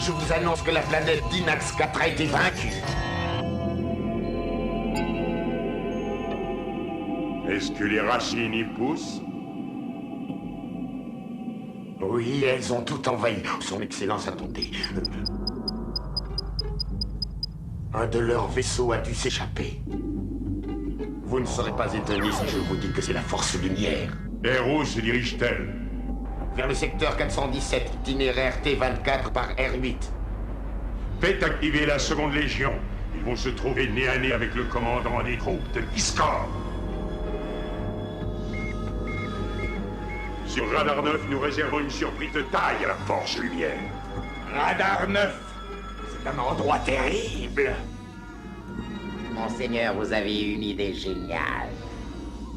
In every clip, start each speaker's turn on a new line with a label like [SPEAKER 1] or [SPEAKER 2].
[SPEAKER 1] Je vous annonce que la planète Dinax 4 a été vaincue.
[SPEAKER 2] Est-ce que les racines y poussent?
[SPEAKER 1] Oui, elles ont tout envahi. Son Excellence, attendez. Un de leurs vaisseaux a dû s'échapper. Vous ne serez pas étonné si je vous dis que c'est la Force Lumière.
[SPEAKER 2] Et où se dirige-t-elle?
[SPEAKER 1] Vers le secteur 417, itinéraire T24 par R8.
[SPEAKER 2] Faites activer la seconde légion. Ils vont se trouver nez à nez avec le commandant des troupes de Discord. Sur Radar 9, nous réservons une surprise de taille à la Force Lumière.
[SPEAKER 1] Radar 9. C'est un endroit terrible.
[SPEAKER 3] Monseigneur, vous avez une idée géniale.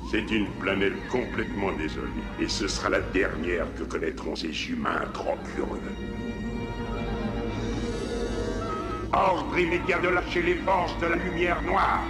[SPEAKER 2] C'est une planète complètement désolée, et ce sera la dernière que connaîtront ces humains trop curieux. Ordre immédiat de lâcher les forces de la lumière noire.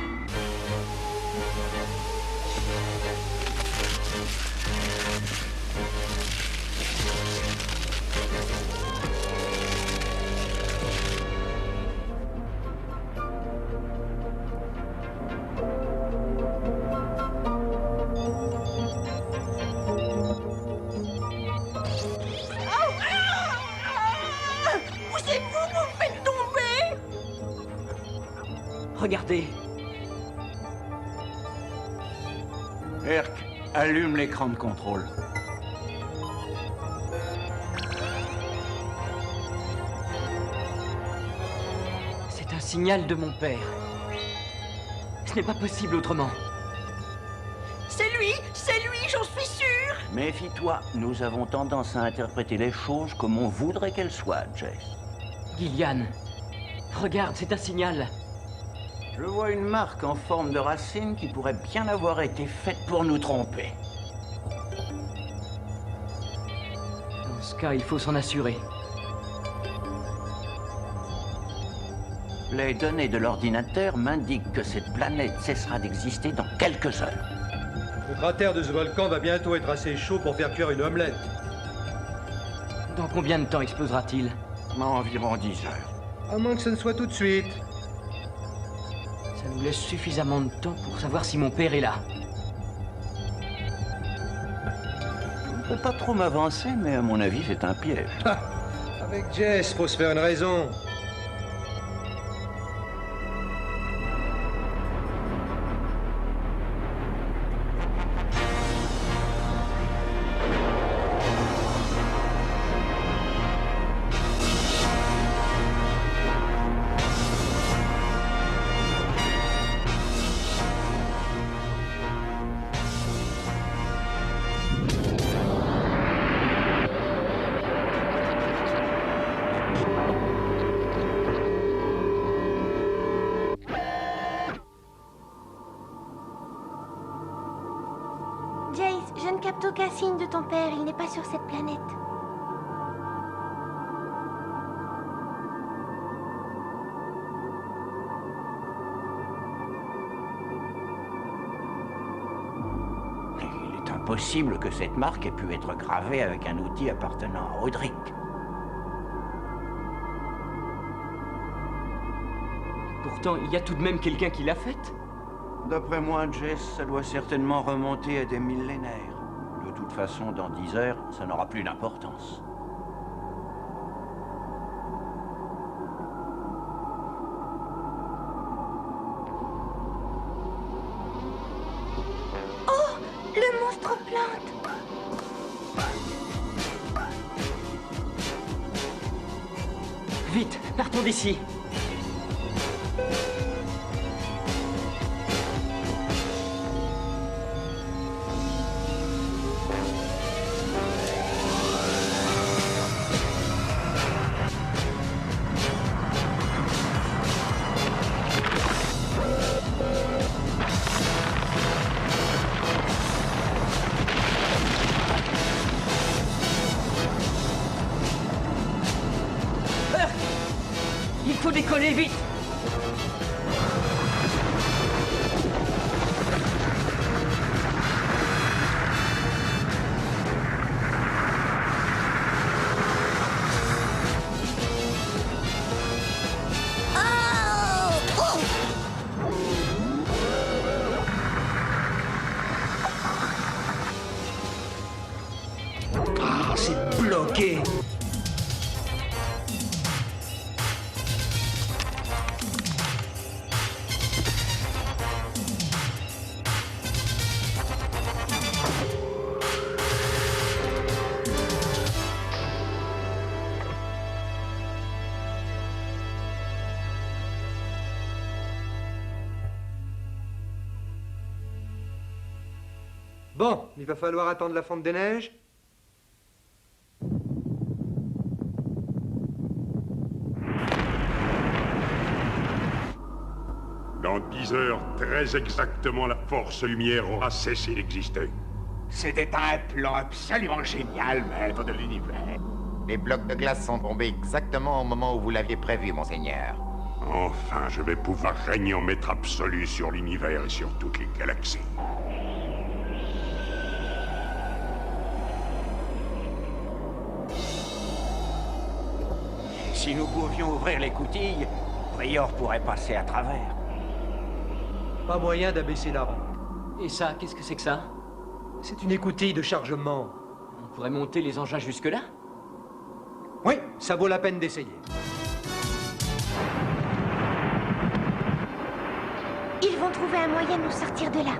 [SPEAKER 4] Regardez. Herc, allume l'écran de contrôle. C'est un signal de mon père. Ce n'est pas possible autrement.
[SPEAKER 5] C'est lui, j'en suis sûr.
[SPEAKER 6] Méfie-toi, nous avons tendance à interpréter les choses comme on voudrait qu'elles soient, Jace.
[SPEAKER 4] Gillian, regarde, c'est un signal.
[SPEAKER 6] Je vois une marque en forme de racine qui pourrait bien avoir été faite pour nous tromper.
[SPEAKER 4] Dans ce cas, il faut s'en assurer.
[SPEAKER 6] Les données de l'ordinateur m'indiquent que cette planète cessera d'exister dans quelques heures.
[SPEAKER 7] Le cratère de ce volcan va bientôt être assez chaud pour faire cuire une omelette.
[SPEAKER 4] Dans combien de temps explosera-t-il?
[SPEAKER 6] Environ 10 heures.
[SPEAKER 7] À moins que ce ne soit tout de suite.
[SPEAKER 4] Ça nous laisse suffisamment de temps pour savoir si mon père est là.
[SPEAKER 6] Je ne peux pas trop m'avancer, mais à mon avis, c'est un piège.
[SPEAKER 7] Avec Jess, faut se faire une raison.
[SPEAKER 8] Jace, je ne capte aucun signe de ton père. Il n'est pas sur cette planète.
[SPEAKER 6] Il est impossible que cette marque ait pu être gravée avec un outil appartenant à Audric.
[SPEAKER 4] Pourtant, il y a tout de même quelqu'un qui l'a faite.
[SPEAKER 6] D'après moi, Jess, ça doit certainement remonter à des millénaires. De toute façon, dans 10 heures, ça n'aura plus d'importance.
[SPEAKER 8] Oh, le monstre plante.
[SPEAKER 4] Vite, partons d'ici. Il faut décoller vite.
[SPEAKER 7] Bon, il va falloir attendre la fonte des neiges.
[SPEAKER 2] Dans 10 heures, très exactement, la force lumière aura cessé d'exister.
[SPEAKER 1] C'était un plan absolument génial, maître de l'univers.
[SPEAKER 3] Les blocs de glace sont tombés exactement au moment où vous l'aviez prévu, monseigneur.
[SPEAKER 2] Enfin, je vais pouvoir régner en maître absolu sur l'univers et sur toutes les galaxies.
[SPEAKER 6] Si nous pouvions ouvrir les coutilles, Prior pourrait passer à travers.
[SPEAKER 7] Pas moyen d'abaisser la rampe.
[SPEAKER 4] Et ça, qu'est-ce que c'est que ça?
[SPEAKER 7] C'est une écoutille de chargement.
[SPEAKER 4] On pourrait monter les engins jusque-là?
[SPEAKER 7] Oui, ça vaut la peine d'essayer.
[SPEAKER 8] Ils vont trouver un moyen de nous sortir de là.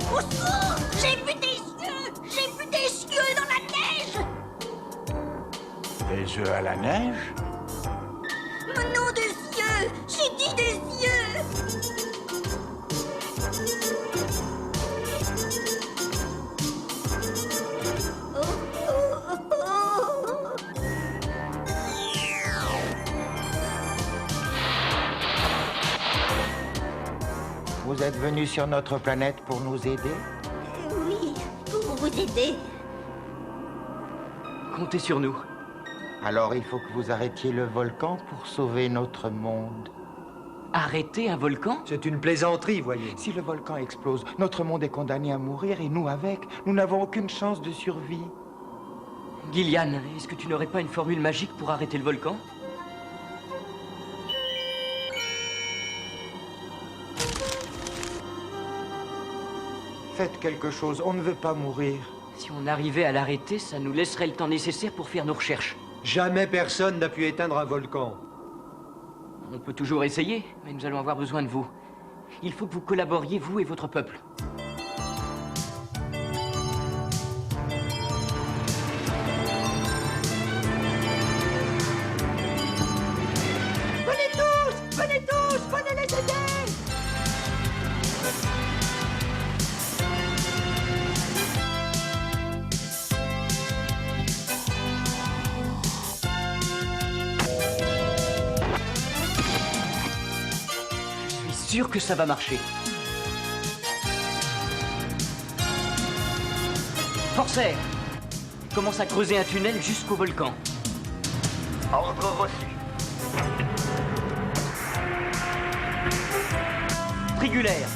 [SPEAKER 5] Au secours! J'ai vu des yeux! J'ai vu des yeux dans la neige!
[SPEAKER 6] Des œufs à la neige?
[SPEAKER 5] Non, des yeux! J'ai dit des yeux! Oh, oh, oh.
[SPEAKER 3] Vous êtes venu sur notre planète pour nous aider?
[SPEAKER 5] Oui, pour vous aider.
[SPEAKER 4] Comptez sur nous.
[SPEAKER 3] Alors il faut que vous arrêtiez le volcan pour sauver notre monde.
[SPEAKER 4] Arrêter un volcan?
[SPEAKER 7] C'est une plaisanterie, voyez.
[SPEAKER 3] Si le volcan explose, notre monde est condamné à mourir et nous avec. Nous n'avons aucune chance de survie.
[SPEAKER 4] Gillian, est-ce que tu n'aurais pas une formule magique pour arrêter le volcan?
[SPEAKER 3] Faites quelque chose, on ne veut pas mourir.
[SPEAKER 4] Si on arrivait à l'arrêter, ça nous laisserait le temps nécessaire pour faire nos recherches.
[SPEAKER 7] Jamais personne n'a pu éteindre un volcan.
[SPEAKER 4] On peut toujours essayer, mais nous allons avoir besoin de vous. Il faut que vous collaboriez, vous et votre peuple.
[SPEAKER 5] Venez tous! Venez tous! Venez les aider!
[SPEAKER 4] Je suis sûr que ça va marcher. Forcer! Commence à creuser un tunnel jusqu'au volcan.
[SPEAKER 1] Ordre reçu.
[SPEAKER 4] Trigulaire,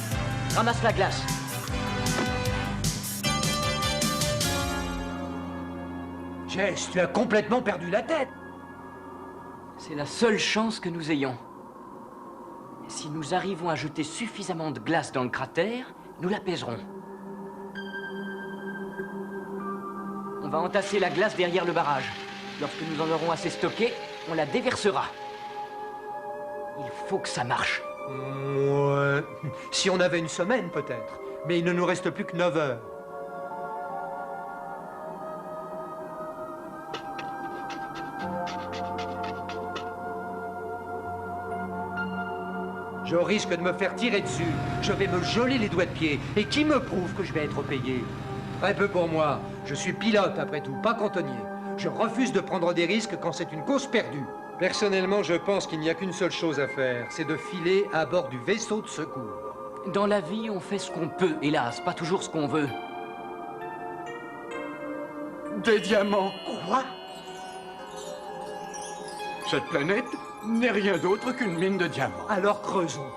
[SPEAKER 4] ramasse la glace.
[SPEAKER 7] Jess, tu as complètement perdu la tête.
[SPEAKER 4] C'est la seule chance que nous ayons. Si nous arrivons à jeter suffisamment de glace dans le cratère, nous l'apaiserons. On va entasser la glace derrière le barrage. Lorsque nous en aurons assez stocké, on la déversera. Il faut que ça marche.
[SPEAKER 7] Ouais. Si on avait une semaine, peut-être. Mais il ne nous reste plus que 9 heures. Je risque de me faire tirer dessus. Je vais me geler les doigts de pied. Et qui me prouve que je vais être payé? Très peu pour moi. Je suis pilote, après tout, pas cantonnier. Je refuse de prendre des risques quand c'est une cause perdue. Personnellement, je pense qu'il n'y a qu'une seule chose à faire, c'est de filer à bord du vaisseau de secours.
[SPEAKER 4] Dans la vie, on fait ce qu'on peut, hélas, pas toujours ce qu'on veut.
[SPEAKER 9] Des diamants.
[SPEAKER 7] Quoi?
[SPEAKER 9] Cette planète n'est rien d'autre qu'une mine de diamants.
[SPEAKER 7] Alors creusons.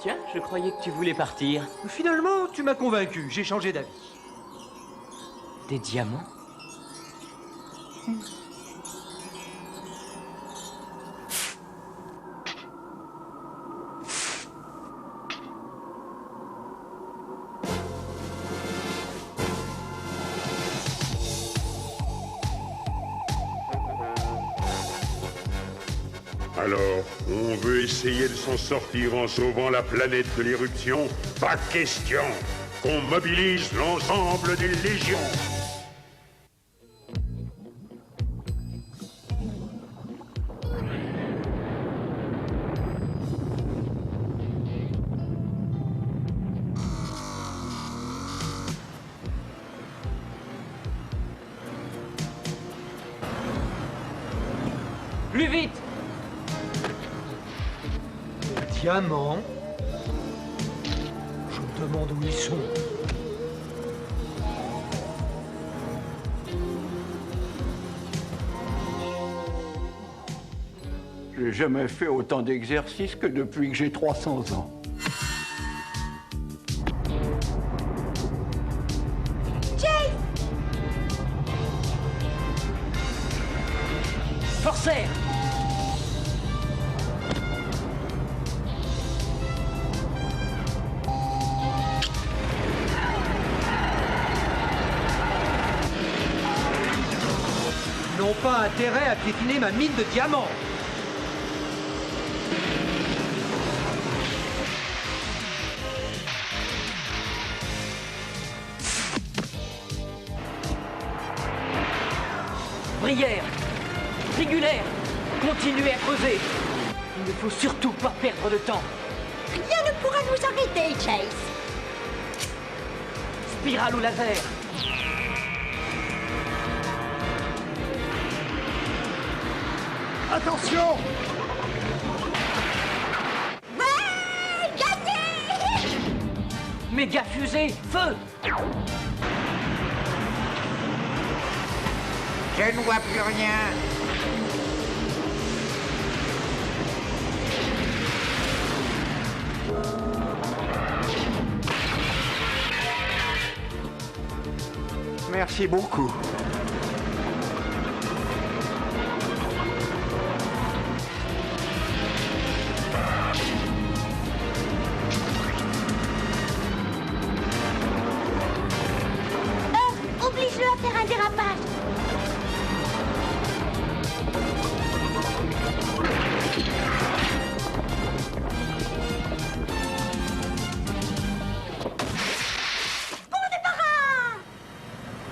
[SPEAKER 4] Tiens, je croyais que tu voulais partir.
[SPEAKER 7] Finalement, tu m'as convaincu, j'ai changé d'avis.
[SPEAKER 4] Des diamants?
[SPEAKER 2] Alors, on veut essayer de s'en sortir en sauvant la planète de l'éruption? Pas question! Qu'on mobilise l'ensemble des légions!
[SPEAKER 4] Plus vite!
[SPEAKER 7] Les diamants? Je me demande où ils sont.
[SPEAKER 6] J'ai jamais fait autant d'exercices que depuis que j'ai 300 ans.
[SPEAKER 4] Forcer!
[SPEAKER 7] Ils n'ont pas intérêt à piétiner ma mine de diamants.
[SPEAKER 4] Brière! Régulaire! Continuez à creuser! Il ne faut surtout pas perdre de temps!
[SPEAKER 5] Rien ne pourra nous arrêter, Chase.
[SPEAKER 4] Spirale ou laser!
[SPEAKER 3] Attention!
[SPEAKER 5] Ouais, gagné!
[SPEAKER 4] Méga fusée! Feu!
[SPEAKER 3] Je ne vois plus rien.
[SPEAKER 6] Merci beaucoup.
[SPEAKER 8] Oblige-le à faire un dérapage.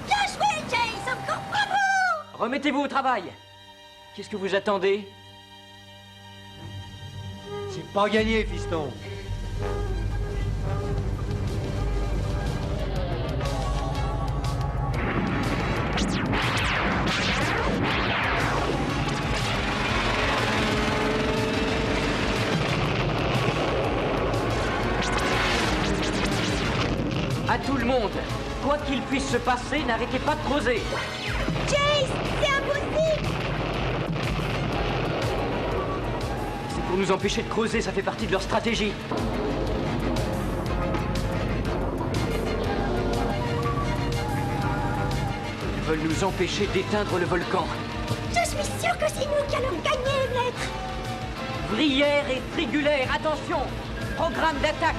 [SPEAKER 5] Bien joué, Chase. Encore bravo!
[SPEAKER 4] Remettez-vous au travail! Qu'est-ce que vous attendez?
[SPEAKER 7] C'est pas gagné, fiston.
[SPEAKER 4] À tout le monde, quoi qu'il puisse se passer, n'arrêtez pas de creuser!
[SPEAKER 8] Chase, c'est impossible.
[SPEAKER 4] C'est pour nous empêcher de creuser, ça fait partie de leur stratégie. Ils veulent nous empêcher d'éteindre le volcan.
[SPEAKER 5] Je suis sûr que c'est nous qui allons gagner, maître.
[SPEAKER 4] Brière et Frigulaire, attention! Programme d'attaque!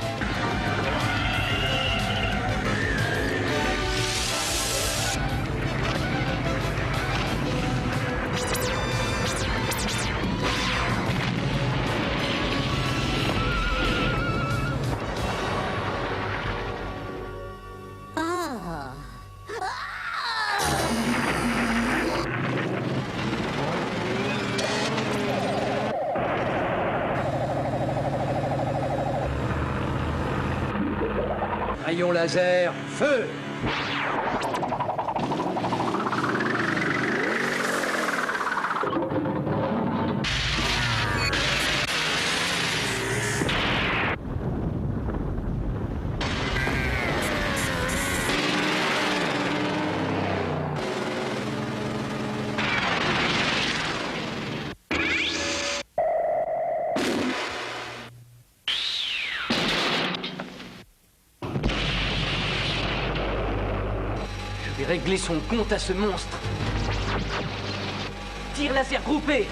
[SPEAKER 7] Rayon laser, feu!
[SPEAKER 4] Je vais régler son compte à ce monstre. Tir laser groupé!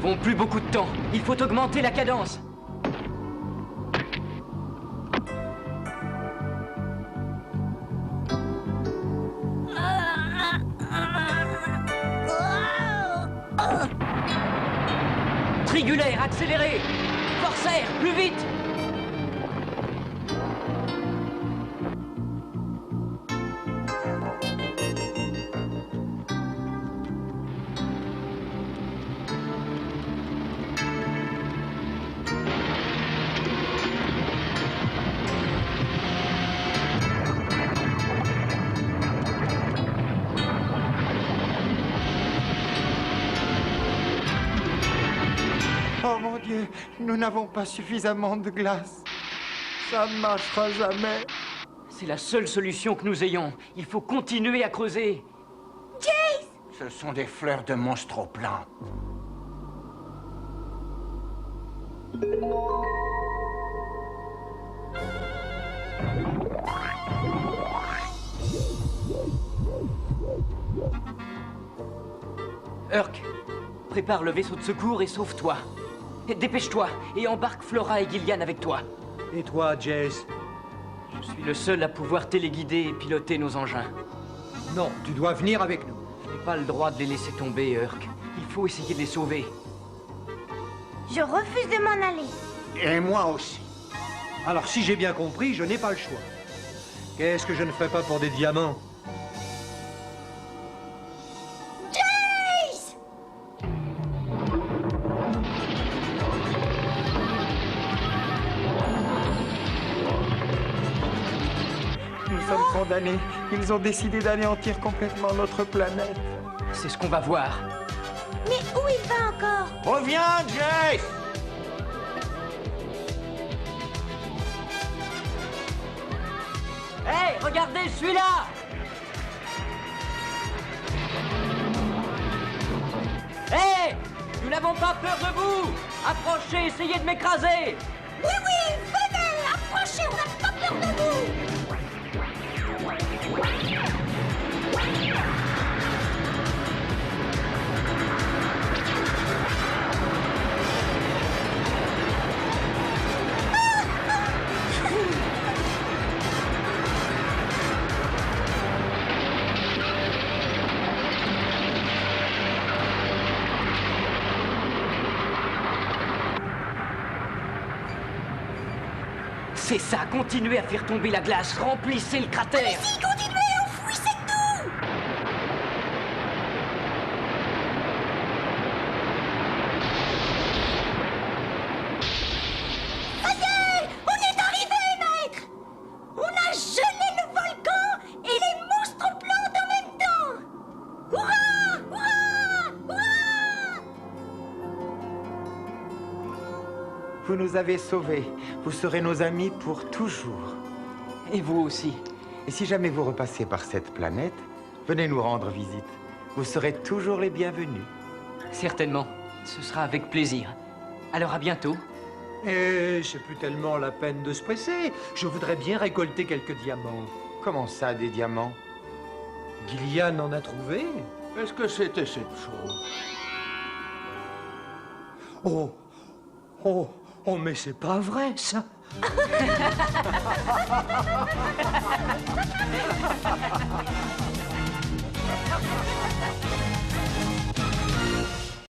[SPEAKER 4] n'avons plus beaucoup de temps. Il faut augmenter la cadence. Trigulaire, accéléré! Corsaire, plus vite!
[SPEAKER 3] Oh mon Dieu, nous n'avons pas suffisamment de glace. Ça ne marchera jamais.
[SPEAKER 4] C'est la seule solution que nous ayons. Il faut continuer à creuser.
[SPEAKER 5] Jace!
[SPEAKER 6] Ce sont des fleurs de monstroplan.
[SPEAKER 4] Urk, prépare le vaisseau de secours et sauve-toi. Dépêche-toi et embarque Flora et Gillian avec toi.
[SPEAKER 7] Et toi, Jace?
[SPEAKER 4] Je suis le seul à pouvoir téléguider et piloter nos engins.
[SPEAKER 7] Non, tu dois venir avec nous.
[SPEAKER 4] Je n'ai pas le droit de les laisser tomber, Urk. Il faut essayer de les sauver.
[SPEAKER 8] Je refuse de m'en aller.
[SPEAKER 6] Et moi aussi.
[SPEAKER 7] Alors, si j'ai bien compris, je n'ai pas le choix. Qu'est-ce que je ne fais pas pour des diamants?
[SPEAKER 5] Jace!
[SPEAKER 3] Nous sommes condamnés. Ils ont décidé d'anéantir complètement notre planète.
[SPEAKER 4] C'est ce qu'on va voir.
[SPEAKER 8] Mais où il va encore?
[SPEAKER 6] Reviens, Jace!
[SPEAKER 4] Hé, regardez celui-là! Hé! Nous n'avons pas peur de vous! Approchez, essayez de m'écraser!
[SPEAKER 5] Oui, oui, venez, approchez, on n'a pas peur de vous!
[SPEAKER 4] C'est ça, continuez à faire tomber la glace, remplissez le cratère!
[SPEAKER 5] Allez-y, continuez, enfouissez-nous! Ça y est, on est arrivé, maître! On a gelé le volcan et les monstres plantes en même temps! Hurrah! Hurrah! Hurrah!
[SPEAKER 3] Vous nous avez sauvés. Vous serez nos amis pour toujours.
[SPEAKER 4] Et vous aussi.
[SPEAKER 3] Et si jamais vous repassez par cette planète, venez nous rendre visite. Vous serez toujours les bienvenus.
[SPEAKER 4] Certainement. Ce sera avec plaisir. Alors à bientôt.
[SPEAKER 7] Et c'est plus tellement la peine de se presser. Je voudrais bien récolter quelques diamants.
[SPEAKER 3] Comment ça, des diamants?
[SPEAKER 7] Gillian en a trouvé?
[SPEAKER 6] Est-ce que c'était cette chose?
[SPEAKER 7] Oh, mais c'est pas vrai, ça.